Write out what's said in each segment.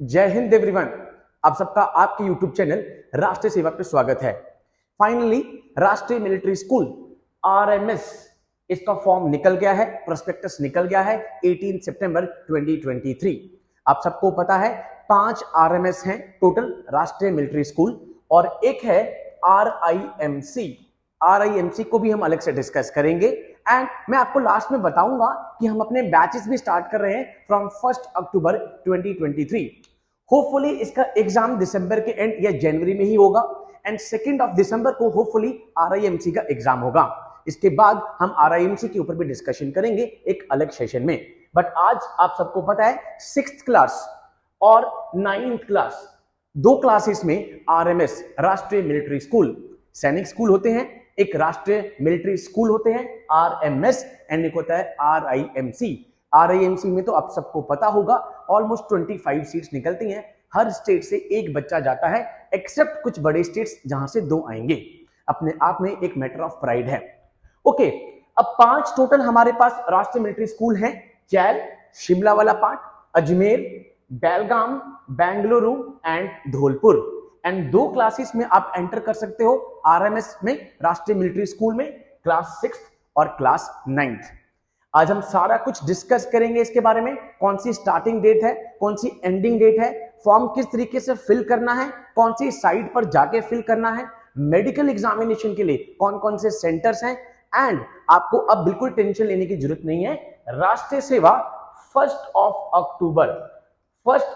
जय हिंद एवरीवन। आप सबका आपके YouTube चैनल राष्ट्रीय सेवा पे स्वागत है। फाइनली राष्ट्रीय मिलिट्री स्कूल RMS इसका फॉर्म निकल गया है, प्रोस्पेक्टस निकल गया है 18 सितंबर 2023। आप सबको पता है 5 RMS हैं टोटल राष्ट्रीय मिलिट्री स्कूल और एक है RIMC। RIMC को भी हम अलग से डिस्कस करेंगे एंड मैं आपको लास्ट में बताऊंगा कि हम अपने बैचेस भी स्टार्ट कर रहे हैं फ्रॉम 1 अक्टूबर 2023। होपफुली इसका एग्जाम दिसंबर के एंड या जनवरी में ही होगा एंड 2 दिसंबर को होपफुली RIMC का एग्जाम होगा। इसके बाद हम RIMC के ऊपर भी डिस्कशन करेंगे एक अलग सेशन में। बट आज आप सबको पता है 6th क्लास और 9th क्लास दो क्लासेस में RMS राष्ट्रीय मिलिट्री स्कूल, सैनिक स्कूल होते हैं, एक राष्ट्रीय मिलिट्री स्कूल होते हैं RMS एंड एक होता है RIMC। RIMC में तो आप सबको पता होगा ऑलमोस्ट 25 सीट्स निकलती हैं, हर स्टेट से एक बच्चा जाता है एक्सेप्ट कुछ बड़े स्टेट्स जहां से 2 आएंगे। अपने आप में एक मैटर ऑफ प्राइड है। ओके, अब 5 टोटल हमारे पास राष्ट्रीय मिलिट्री स्कूल हैं। जैल, शिमला वाला part, Ajmer, Belgaum, Bengaluru and Dholpur. And 2 classes में आप एंटर कर सकते हो RMS में, राष्ट्रीय मिलिट्री स्कूल में, क्लास 6 और क्लास 9th। आज हम सारा कुछ डिस्कस करेंगे इसके बारे में, कौन सी स्टार्टिंग डेट है, कौन सी एंडिंग डेट है, फॉर्म किस तरीके से फिल करना है, कौन सी साइट पर जाके फिल करना है, मेडिकल एग्जामिनेशन के लिए कौन कौन से सेंटर्स हैं। एंड आपको अब बिल्कुल टेंशन लेने की जरूरत नहीं है, राष्ट्रीय सेवा 1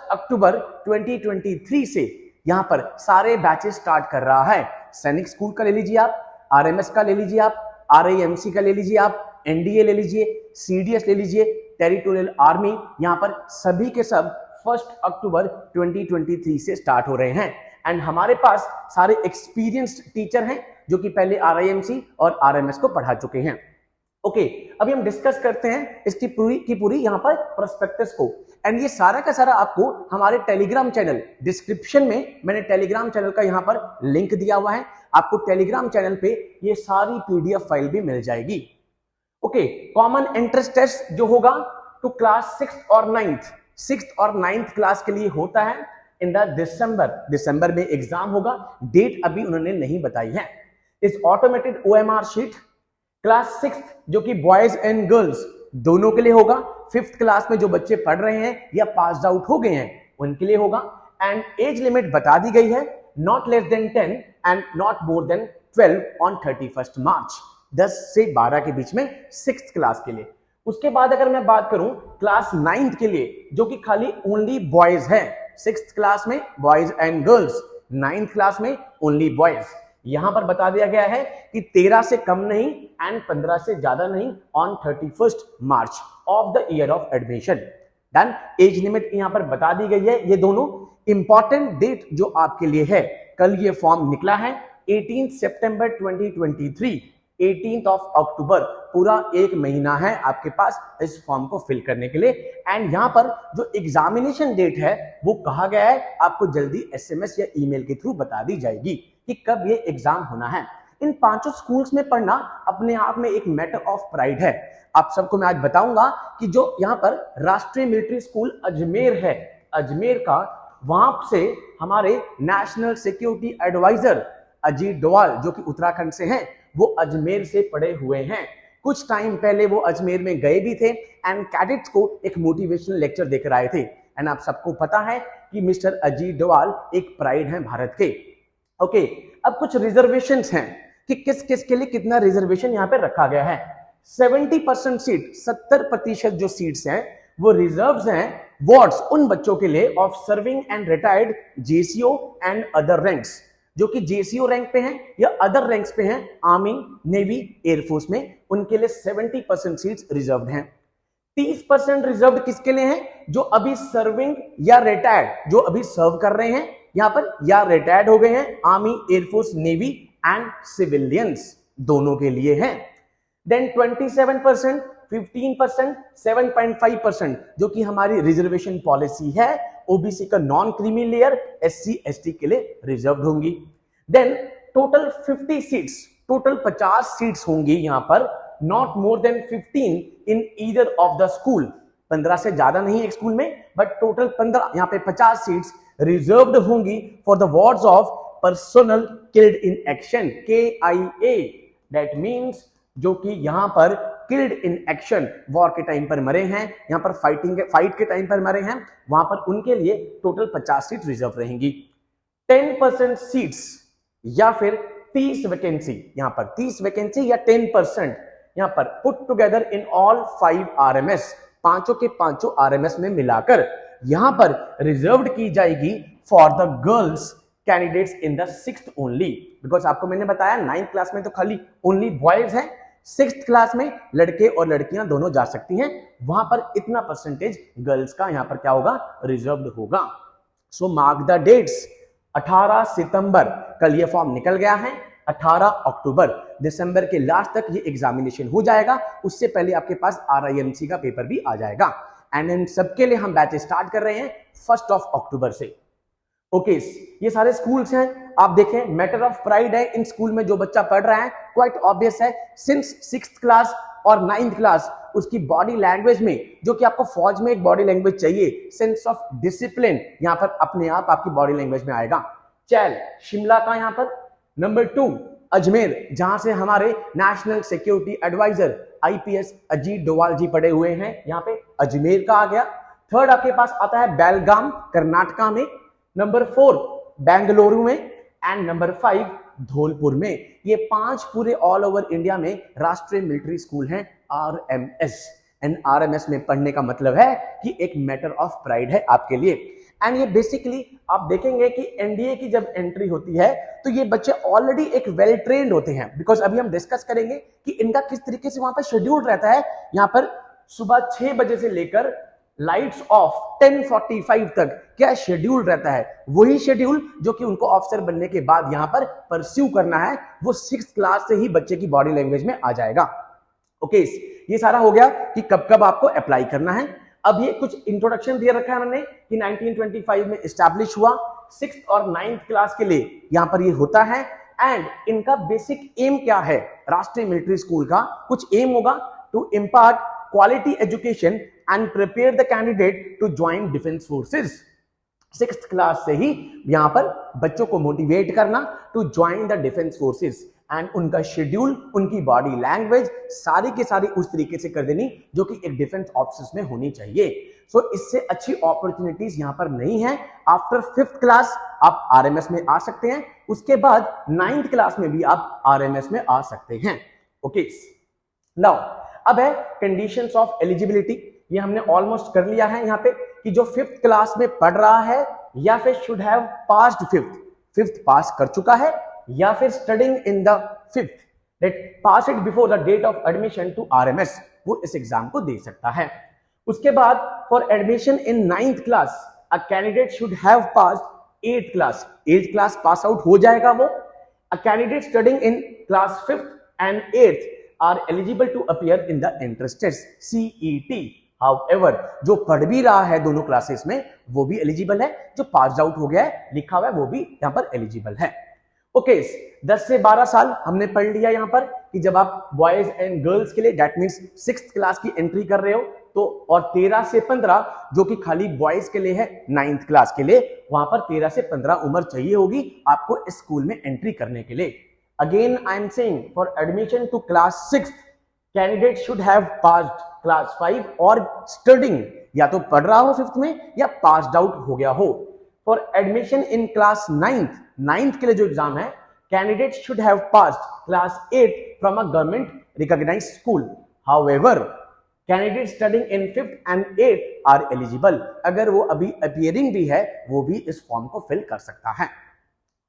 अक्टूबर 2023 से यहां पर सारे बैचेस स्टार्ट कर रहा है। सैनिक स्कूल का ले लीजिए आप, RMS का ले लीजिए आप, RIMC का ले लीजिए आप, NDA ले लीजिए, CDS ले लीजिए, टेरिटोरियल आर्मी, यहां पर सभी के सब 1 अक्टूबर 2023 से स्टार्ट हो रहे हैं। एंड हमारे पास सारे एक्सपीरियंस्ड टीचर हैं जो कि पहले RIMC और RMS को पढ़ा चुके हैं। ओके, अभी हम डिस्कस करते हैं इसकी पूरी यहां पर प्रोस्पेक्टस को। एंड ये सारा का सारा आपको हमारे टेलीग्राम चैनल, डिस्क्रिप्शन में मैंने टेलीग्राम चैनल का यहां पर लिंक दिया हुआ है, आपको टेलीग्राम चैनल पे ये सारी PDF फाइल भी मिल जाएगी। ओके, कॉमन एंट्रेंस टेस्ट जो होगा टू क्लास 6th और 9th क्लास के लिए होता है इन द दिसंबर में एग्जाम होगा। डेट अभी उन्होंने नहीं बताई है। इस automated OMR sheet class 6th जो कि बॉयज एंड गर्ल्स दोनों के लिए होगा, 5th क्लास में जो बच्चे पढ़ रहे हैं या पास आउट हो गए हैं उनके लिए होगा। एंड एज लिमिट बता दी गई है, not less than 10 and not more then 12 on 31 मार्च, 10 से 12 के बीच में 6th क्लास के लिए। उसके बाद अगर मैं बात करूं क्लास 9th के लिए जो कि खाली ओनली बॉयज है, 6th क्लास में boys and girls, 9th class में ओनली बॉयज। यहां पर बता दिया गया है कि 13 से कम नहीं एंड 15 से ज्यादा नहीं on 31 March of the year of admission. Done, age limit यहां पर बता दी गई है। ये दोनों इंपॉर्टेंट डेट जो आपके लिए है, कल ये फॉर्म निकला है 18 सितंबर 2023, 18 अक्टूबर, पूरा 1 महीना है आपके पास इस फॉर्म को फिल करने के लिए। एंड यहां पर जो एग्जामिनेशन डेट है वो कहा गया है आपको जल्दी SMS या ईमेल के थ्रू बता दी जाएगी कि कब ये एग्जाम होना है। इन 5 स्कूल्स में पढ़ना अपने आप में एक मैटर ऑफ प्राइड है। आप सबको मैं आज बताऊंगा कि जो यहाँ पर राष्ट्रीय मिलिट्री स्कूल अजमेर है, अजमेर का, वहां से हमारे national security adviser Ajit Doval जो कि उत्तराखंड से हैं, वो अजमेर से पढ़े हुए हैं। कुछ टाइम पहले वो अजमेर में गए भी थे एंड कैडेट्स को एक मोटिवेशनल लेक्चर देकर आए थे। एंड आप सबको पता है कि मिस्टर अजीत डोवाल एक प्राइड हैं भारत के। ओके, अब कुछ रिजर्वेशंस हैं कि किस किस के लिए कितना रिजर्वेशन यहाँ पे रखा गया है। 70% सीट, 70% जो सीट्स हैं वो रिजर्व्स हैं वार्ड्स उन बच्चों के लिए of serving and retired JCO and other ranks, जो कि JCO रैंक पे हैं या अदर रैंक्स पे हैं, आर्मी, नेवी, एयरफोर्स में, उनके लिए 70% सीट्स रिजर्व्ड हैं। 30% रिजर्व्ड किसके लिए हैं? जो अभी सर्विंग या रिटायर्ड, जो अभी सर्व कर रहे हैं यहां पर या रिटायर्ड हो गए हैं, army, air force, navy and civilians दोनों के लिए हैं। देन 27%, 15%, 7.5% जो कि हमारी रिजर्वेशन पॉलिसी है, OBC का non creamy layer, SC ST के लिए रिजर्व्ड होंगी। Then total 50 seats, total 50 seats होंगी यहां पर, not more than 15 in either of the school, 15 से ज्यादा नहीं एक स्कूल में, बट टोटल 15, यहाँ पे 50 सीट्स रिजर्व्ड होंगी for the wards of personal killed in action, KIA। That means जो कि यहाँ पर किल्ड इन एक्शन, वॉर के टाइम पर मरे हैं, यहाँ पर फाइट के टाइम पर मरे हैं, वहां पर उनके लिए टोटल 50 सीट रिजर्व रहेंगी। 10% सीट्स या फिर 30 वैकेंसी, यहाँ पर 30 वैकेंसी या 10% यहाँ पर put together in all 5 RMS, पांचों के पांचों RMS में मिलाकर यहां पर रिजर्व्ड की जाएगी for the girls candidates in the 6th only. Because आपको मैंने बताया 9th क्लास में तो खाली ओनली बॉयज हैं, 6th क्लास में लड़के और लड़कियां दोनों जा सकती हैं, वहां पर इतना परसेंटेज गर्ल्स का यहां पर क्या होगा, रिजर्व्ड होगा। सो मार्क द डेट्स, 18 सितंबर कल ये फॉर्म निकल गया है, 18 अक्टूबर दिसंबर के लास्ट तक ये एग्जामिनेशन हो जाएगा, उससे पहले आपके पास RIMC का पेपर भी आ जाएगा। एंड इन सबके लिए हम बैच स्टार्ट कर रहे हैं 1 अक्टूबर से। ओके, ये सारे स्कूल्स हैं, आप देखें मैटर ऑफ प्राइड है इन स्कूल में जो बच्चा पढ़ रहा है, क्वाइट ऑब्वियस है, सिंस 6th क्लास और 9th क्लास उसकी बॉडी लैंग्वेज में, जो कि आपको फौज में एक बॉडी लैंग्वेज चाहिए, सेंस ऑफ डिसिप्लिन, यहां पर अपने आप आपकी बॉडी लैंग्वेज में आएगा। चैल शिमला का यहाँ पर, नंबर 2 अजमेर, जहां से हमारे national security adviser IPS Ajit Doval ji पढ़े हुए हैं, यहाँ पे अजमेर का आ गया। 3rd आपके पास आता है बेलगाम कर्नाटका में, नंबर 4 बेंगलुरु में, एंड नंबर 5 धौलपुर में। ये 5 पूरे ऑल ओवर इंडिया में राष्ट्रीय मिलिट्री स्कूल हैं RMS। एंड RMS में पढ़ने का मतलब है कि एक मैटर ऑफ प्राइड है आपके लिए। एंड ये बेसिकली आप देखेंगे कि NDA की जब एंट्री होती है तो ये बच्चे ऑलरेडी एक वेल ट्रेन्ड होते हैं, बिकॉज अभी हम डिस्कस करेंगे कि इनका किस तरीके से वहां पर शेड्यूल रहता है। यहाँ पर सुबह 6 बजे से लेकर लाइट्स ऑफ 10:45 तक क्या शेड्यूल रहता है, वही शेड्यूल जो कि उनको ऑफिसर बनने के बाद यहाँ पर परस्यू करना है, वो 6th क्लास से ही बच्चे की बॉडी लैंग्वेज में आ जाएगा। ओके, ये सारा हो गया कि कब कब आपको अप्लाई करना है। अब ये कुछ इंट्रोडक्शन दिया रखा है मैंने कि 1925 में एस्टैब्लिश हुआ, 6th और 9th क्लास के लिए यहां पर ये होता है। एंड इनका बेसिक एम क्या है, राष्ट्रीय मिलिट्री स्कूल का कुछ एम होगा, to impart quality education and prepare the candidate to join defence forces. 6th class से ही यहां पर बच्चों को मोटिवेट करना to join the defence forces, and उनका शेड्यूल, उनकी बॉडी लैंग्वेज सारी की सारी उस तरीके से कर देनी जो कि एक डिफेंस ऑफिसर्स में होनी चाहिए। सो इससे अच्छी अपॉर्चुनिटीज यहां पर नहीं है। आफ्टर 5th क्लास आप RMS में आ सकते हैं, उसके बाद 9th क्लास में भी आप RMS में आ सकते हैं। ओके, नाउ अब है कंडीशंस ऑफ एलिजिबिलिटी। ये हमने ऑलमोस्ट कर लिया है यहाँ पे कि जो 5th क्लास में पढ़ रहा है या फिर शुड हैव पास्ड 5th पास कर चुका है, या फिर studying in the 5th that pass it before the date of admission to RMS, वो इस एग्जाम को दे सकता है। उसके बाद for admission in 9th class a candidate should have passed 8th class, 8th class pass out हो जाएगा वो। A candidate studying in class 5th and 8th are eligible to appear in the entrance test CET। However, जो पढ़ भी रहा है दोनों classes में वो भी एलिजिबल है, जो पास आउट हो गया है लिखा हुआ है वो भी यहाँ पर एलिजिबल है। ओके, 10 से 12 साल हमने पढ़ लिया यहाँ पर कि जब आप बॉयज एंड गर्ल्स के लिए दैट मीन्स 6th क्लास की एंट्री कर रहे हो तो, और 13 से 15 जो कि खाली बॉयज के लिए है 9th क्लास के लिए, वहां पर 13 से 15 उम्र चाहिए होगी आपको इस स्कूल में एंट्री करने के लिए। Again I am saying for admission to class 6 candidate should have passed class 5 और स्टडिंग, या तो पढ़ रहा हो 5th में या पास्ड आउट हो गया हो। For admission in class 9th के लिए जो एग्जाम है, candidate should have passed class 8 from a government recognised school. However candidate studying in 5th and 8th are eligible. अगर वो अभी अपीयरिंग भी है वो भी इस फॉर्म को फिल कर सकता है।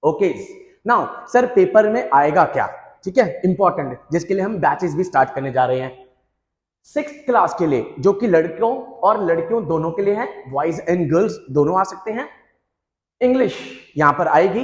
ओके, नाउ सर पेपर में आएगा क्या, ठीक है, इंपॉर्टेंट, जिसके लिए हम बैचेस भी स्टार्ट करने जा रहे हैं। 6th क्लास के लिए जो कि लड़कों और लड़कियों दोनों के लिए है, बॉयज एंड गर्ल्स दोनों आ सकते हैं। इंग्लिश यहां पर आएगी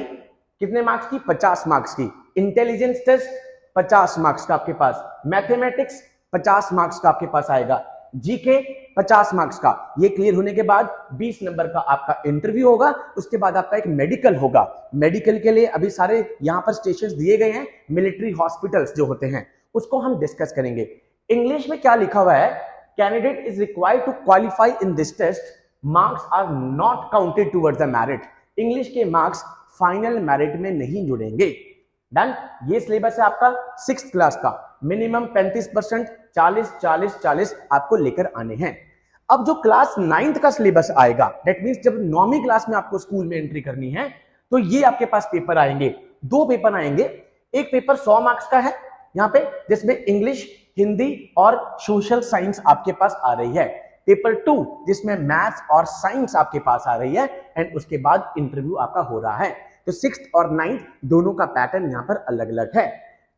कितने मार्क्स की, 50 मार्क्स की। इंटेलिजेंस टेस्ट 50 मार्क्स का आपके पास, मैथमेटिक्स 50 मार्क्स का आपके पास आएगा, जीके 50 मार्क्स का। ये क्लियर होने के बाद 20 नंबर का आपका इंटरव्यू होगा, उसके बाद आपका एक मेडिकल होगा। मेडिकल के लिए अभी सारे यहां पर स्टेशंस दिए गए हैं, मिलिट्री हॉस्पिटल्स जो होते हैं उसको हम डिस्कस करेंगे। इंग्लिश में क्या लिखा हुआ है, candidate is required to qualify in this test, marks are not counted towards the merit. English के मार्क्स फाइनल मेरिट में नहीं जुड़ेंगे। डन। ये सिलेबस है आपका 6th क्लास का। मिनिमम 35%, 40-40-40 आपको लेकर आने हैं। अब जो क्लास 9th का सिलेबस आएगा, दैट मींस जब 9वीं क्लास में आपको स्कूल में एंट्री करनी है, तो ये आपके पास पेपर आएंगे, 2 पेपर आएंगे। एक पेपर 100 मार्क्स का है यहाँ पे, जिसमें इंग्लिश, हिंदी और सोशल साइंस आपके पास आ रही है। पेपर 2 जिसमें मैथ्स और साइंस आपके पास आ रही है, एंड उसके बाद इंटरव्यू आपका हो रहा है। तो 6th और 9th दोनों का पैटर्न यहाँ पर अलग अलग है।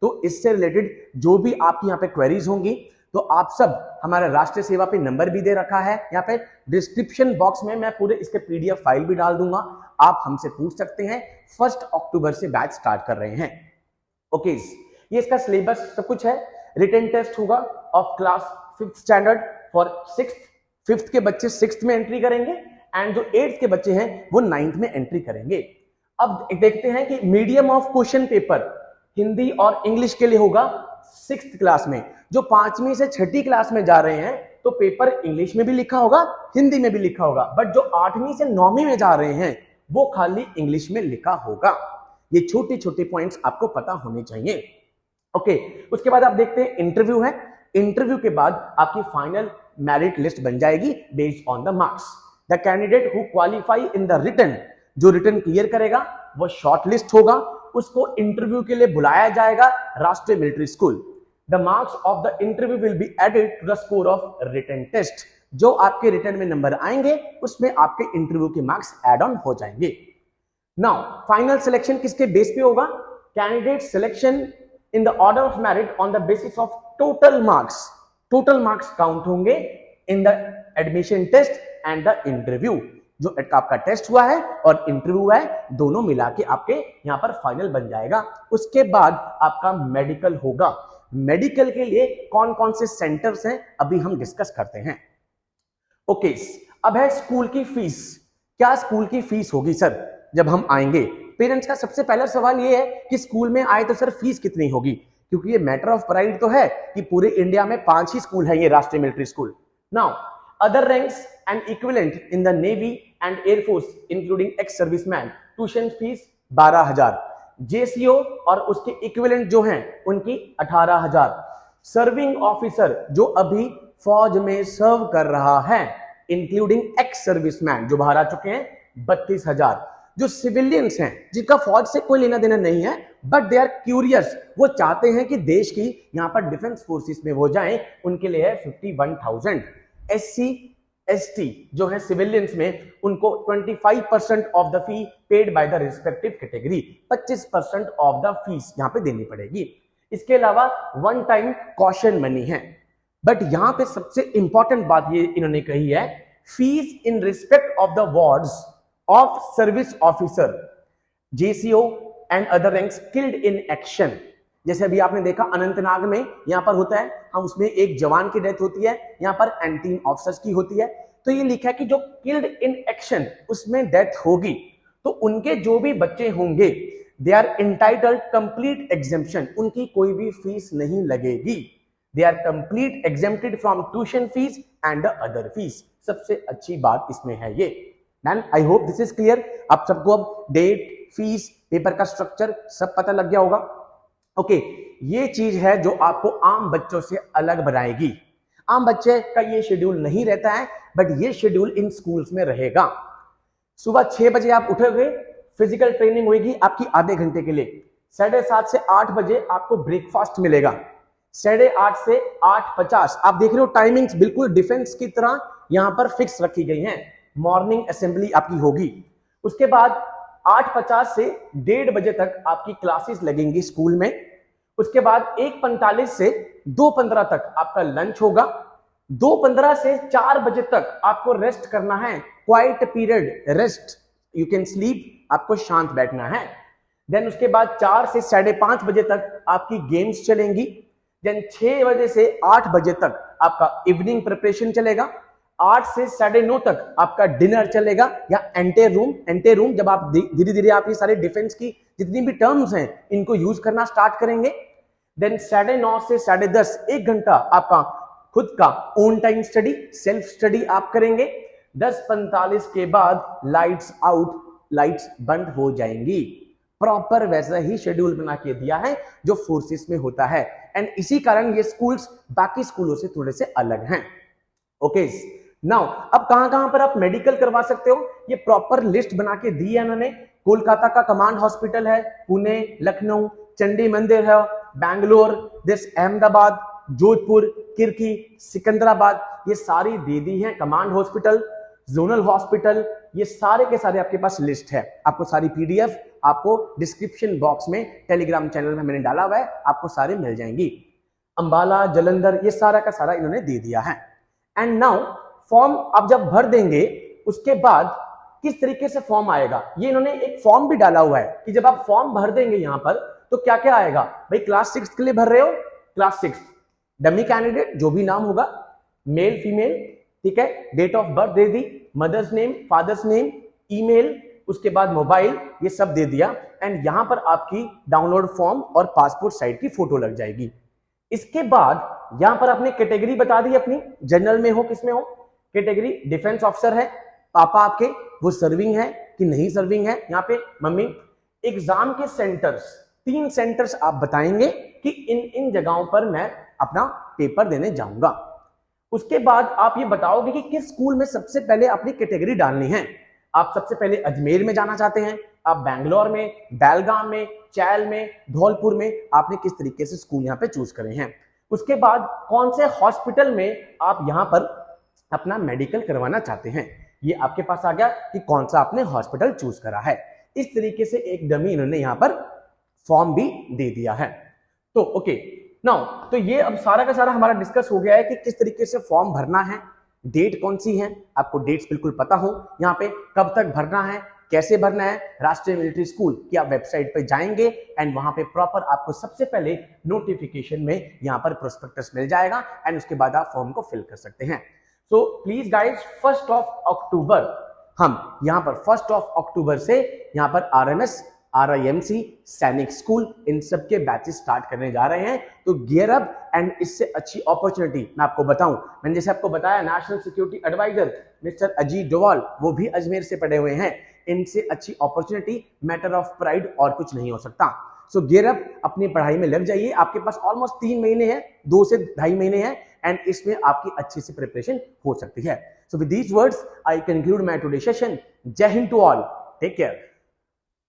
तो इससे रिलेटेड जो भी आपकी यहाँ पे क्वेरीज होंगी, तो आप सब हमारे राष्ट्रीय सेवा पे नंबर भी दे रखा है यहाँ पे, डिस्क्रिप्शन बॉक्स में मैं पूरे इसके PDF फाइल भी डाल दूंगा, आप हमसे पूछ सकते हैं। 1 अक्टूबर से बैच स्टार्ट कर रहे हैं। ओके, ये इसका सिलेबस सब कुछ है। रिटन टेस्ट होगा of class 5th standard for 6th। 5th के बच्चे 6th में एंट्री करेंगे, एंड जो 8th के बच्चे हैं वो 9th में एंट्री करेंगे। अब देखते हैं कि medium of question paper Hindi और इंग्लिश के लिए होगा 6th क्लास में। जो 5वीं से 6ठी क्लास में जा रहे हैं, तो पेपर इंग्लिश में भी लिखा होगा, हिंदी में भी लिखा होगा, बट जो 8वीं से 9वीं में जा रहे हैं वो खाली इंग्लिश में लिखा होगा। ये छोटे छोटे पॉइंट्स आपको पता होने चाहिए। ओके, उसके बाद आप देखते हैं इंटरव्यू है। इंटरव्यू के बाद आपकी फाइनल मेरिट लिस्ट बन जाएगी based on the marks. The candidate who qualify in the written, जो रिटन क्लियर करेगा वो शॉर्ट लिस्ट होगा, उसको इंटरव्यू के लिए बुलाया जाएगा राष्ट्रीय military school. The marks of the interview will be added to the score of written test. जो आपके रिटन में नंबर आएंगे उसमें आपके इंटरव्यू के मार्क्स एड ऑन हो जाएंगे। नाउ फाइनल सिलेक्शन किसके बेस पे होगा? Candidate selection in the order of merit on the basis of total marks. Total marks count होंगे in the admission test and the interview. जो आपका test हुआ है और इंटरव्यू हुआ है, दोनों मिला के आपके यहाँ पर फाइनल बन जाएगा। उसके बाद आपका मेडिकल होगा। मेडिकल के लिए कौन कौन से सेंटर्स हैं अभी हम डिस्कस करते हैं। ओके, अब है स्कूल की फीस। क्या स्कूल की फीस होगी सर जब हम आएंगे? पेरेंट्स का सबसे पहला सवाल ये है कि स्कूल में आए तो सर फीस कितनी होगी, क्योंकि ये मैटर ऑफ प्राइड तो है कि पूरे इंडिया में 5 ही स्कूल है ये राष्ट्रीय military school. Now other ranks and equivalent in the navy and air force including ex serviceman, tuition fees 12,000। JCO और उसके इक्विवेलेंट जो हैं उनकी 18,000। सर्विंग ऑफिसर जो अभी फौज में सर्व कर रहा है इंक्लूडिंग एक्स सर्विसमैन जो बाहर आ चुके हैं, 32,000। जो सिविलियंस हैं जिनका फौज से कोई लेना देना नहीं है बट दे आर क्यूरियस, वो चाहते हैं कि देश की यहाँ पर डिफेंस फोर्सेस में वो जाएं, उनके लिए है 51,000। एससी एसटी जो है सिविलियंस में, उनको 25% of the fee paid by the respective category, 25% of the fees यहाँ पे देनी पड़ेगी। इसके अलावा वन टाइम कॉशन मनी है। बट यहाँ पे सबसे इंपॉर्टेंट बात ये इन्होंने कही है, fees in respect of the wards of service officer, JCO and other ranks killed in action. जैसे अभी आपने देखा अनंतनाग में यहाँ पर होता है, हम उसमें एक जवान की डेथ होती है, यहाँ पर एंटी ऑफिसर्स की होती है। तो ये लिखा है कि जो किल्ड इन एक्शन उसमें डेथ होगी तो उनके जो भी बच्चे होंगे they are entitled complete exemption, उनकी कोई भी फीस नहीं लगेगी। They are complete exempted from tuition fees and the other fees. सबसे अच्छी बात इसमें है ये। And I hope this is clear. आप सबको अब डेट, फीस, पेपर का स्ट्रक्चर सब पता लग गया होगा। ओके, ये चीज है जो आपको आम बच्चों से अलग बनाएगी। आम बच्चे का ये शेड्यूल नहीं रहता है, बट ये शेड्यूल इन स्कूल्स में रहेगा। सुबह 6 बजे आप उठोगे, फिजिकल ट्रेनिंग होगी आपकी आधे घंटे के लिए। 7:30 से 8 बजे आपको ब्रेकफास्ट मिलेगा। 8:30 से 8:50 आप देख रहे हो, टाइमिंग्स बिल्कुल डिफेंस की तरह यहां पर फिक्स रखी गई हैं। मॉर्निंग असेंबली आपकी होगी। उसके बाद 8:50 से 1:30 बजे तक आपकी क्लासेस लगेंगी स्कूल में। उसके बाद 1:45 से 2:15 तक आपका लंच होगा। 2:15 से 4 बजे तक आपको रेस्ट करना है, quite period rest, you can sleep, आपको शांत बैठना है। देन उसके बाद 4 से 5:30 बजे तक आपकी गेम्स चलेंगी। देन 6 बजे से 8 बजे तक आपका इवनिंग प्रिपरेशन चलेगा। 8 से 9:30 तक आपका डिनर चलेगा या एंटे रूम जब आप धीरे धीरे आप ये सारे डिफेंस की जितनी भी टर्म्स हैं इनको यूज करना स्टार्ट करेंगे। देन 9:30 से 10:30 1 घंटा आपका खुद का own time study, self study आप करेंगे। 10:45 के बाद लाइट्स आउट, लाइट्स बंद हो जाएंगी। प्रॉपर वैसा ही शेड्यूल बना के दिया है जो फोर्सेस में होता है, एंड इसी कारण ये स्कूल्स बाकी स्कूलों से थोड़े से अलग हैं। ओके नाउ, अब कहां कहां पर आप मेडिकल करवा सकते हो, ये प्रॉपर लिस्ट बना के दी है इन्होंने। कोलकाता का कमांड हॉस्पिटल है, पुणे, लखनऊ, चंडी मंदिर है, बैंगलोर, दिस अहमदाबाद, जोधपुर, किरकी, सिकंदराबाद, ये सारी दे दी है कमांड हॉस्पिटल, जोनल हॉस्पिटल, ये सारे के सारे आपके पास लिस्ट है। आपको सारी पीडीएफ आपको डिस्क्रिप्शन बॉक्स में टेलीग्राम चैनल में मैंने डाला हुआ है, आपको सारे मिल जाएंगी। अंबाला, जलंधर, ये सारा का सारा इन्होंने दे दिया है। एंड नाउ फॉर्म आप जब भर देंगे उसके बाद किस तरीके से फॉर्म आएगा, ये इन्होंने एक फॉर्म भी डाला हुआ है कि जब आप फॉर्म भर देंगे यहां पर तो क्या क्या आएगा। भाई क्लास 6 के लिए भर रहे हो, क्लास 6 डमी कैंडिडेट जो भी नाम होगा, मेल फीमेल, ठीक है, डेट ऑफ बर्थ दे दी, mother's name, father's name, email, उसके बाद मोबाइल, ये सब दे दिया। एंड यहां पर आपकी डाउनलोड फॉर्म और पासपोर्ट साइज की फोटो लग जाएगी। इसके बाद यहां पर आपने कैटेगरी बता दी अपनी, जनरल में हो, किसमें हो, कैटेगरी डिफेंस ऑफिसर है, पापा आपके वो सर्विंग है कि नहीं सर्विंग है, यहाँ पे मम्मी। एग्जाम के सेंटर्स, 3 सेंटर्स आप बताएंगे कि इन इन जगहों पर मैं अपना पेपर देने जाऊंगा। उसके बाद आप ये बताओगे कि किस स्कूल में सबसे पहले अपनी कैटेगरी डालनी है। आप सबसे पहले अजमेर में जाना चाहते हैं, आप बैंगलोर में, बेलगाम में, चैल में, धौलपुर में, आपने किस तरीके से स्कूल यहाँ पे चूज करे हैं। उसके बाद कौन से हॉस्पिटल में आप यहाँ पर अपना मेडिकल करवाना चाहते हैं, ये आपके पास आ गया कि कौन सा आपने हॉस्पिटल चूज करा है। इस तरीके से एक डमी इन्होंने यहाँ पर फॉर्म भी दे दिया है। तो ओके नाउ, तो ये अब सारा का सारा हमारा डिस्कस हो गया है कि किस तरीके से फॉर्म भरना है, डेट कौन सी है, आपको डेट्स बिल्कुल पता हो, यहाँ पे कब तक भरना है, कैसे भरना है। राष्ट्रीय मिलिट्री स्कूल की आप वेबसाइट पे जाएंगे एंड वहां पे प्रॉपर आपको सबसे पहले नोटिफिकेशन में यहाँ पर प्रोस्पेक्टस मिल जाएगा एंड उसके बाद आप फॉर्म को फिल कर सकते हैं। सो प्लीज गाइज, 1 अक्टूबर हम यहाँ पर 1 अक्टूबर से यहाँ पर RMS, RIMC, सैनिक स्कूल, इन सब के बैचेस स्टार्ट करने जा रहे हैं। तो गियर अप, एंड इससे अच्छी अपॉर्चुनिटी मैं आपको बताऊं, मैंने जैसे आपको बताया national security adviser mister Ajit Doval, वो भी अजमेर से पढ़े हुए हैं। इनसे अच्छी अपॉर्चुनिटी, मैटर ऑफ प्राइड और कुछ नहीं हो सकता। सो गियर अप, अपनी पढ़ाई में लग जाइए। आपके पास ऑलमोस्ट 3 महीने हैं, 2 से 2.5 महीने हैं, एंड इसमें आपकी अच्छी सी प्रिपरेशन हो सकती है। So with these words I conclude my today session. Jai Hind to all, take care.